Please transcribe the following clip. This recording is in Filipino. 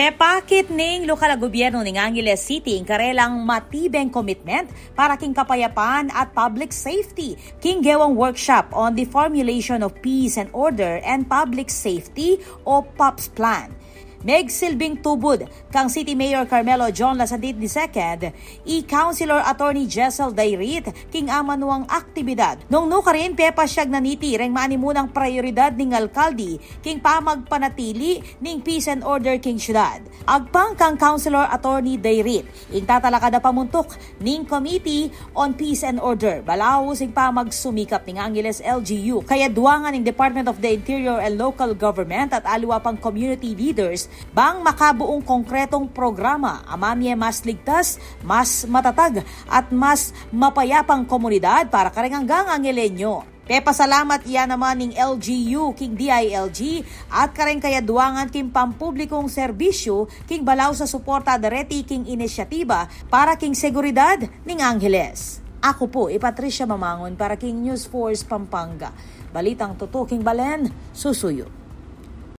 Mepakit ning lokal na gobyerno ng Angeles City ang karelang matibeng commitment para king kapayapaan at public safety. King gewang workshop on the formulation of peace and order and public safety o POPS plan. Megsilbing tubod kang City Mayor Carmelo John Lasadit II, i-Councilor Attorney Jessel Dayrit, king amanuang aktibidad. Nung nukarin, pepasyag na niti, reng maanimunang prioridad ning alkaldi, king pamagpanatili ning peace and order king syudad. Agpang kang Councilor Attorney Dayrit, ing tatalakada pamuntok ning Committee on Peace and Order. Balaos ing pamagsumikap ning Angeles LGU, kaya duwangan ning Department of the Interior and Local Government at aliwa pang community leaders bang makabuong konkretong programa amamye mas ligtas, mas matatag at mas mapayapang komunidad para karenganggang Angelenyo. Pasalamat iyan naman ning LGU king DILG at kareng kayaduangan king pampublikong serbisyo king balaw sa suporta dareti king inisyatiba para king seguridad ning Angeles. Ako po, Patricia Mamangon para king News Force Pampanga. Balitang tutuking Balen, susuyo.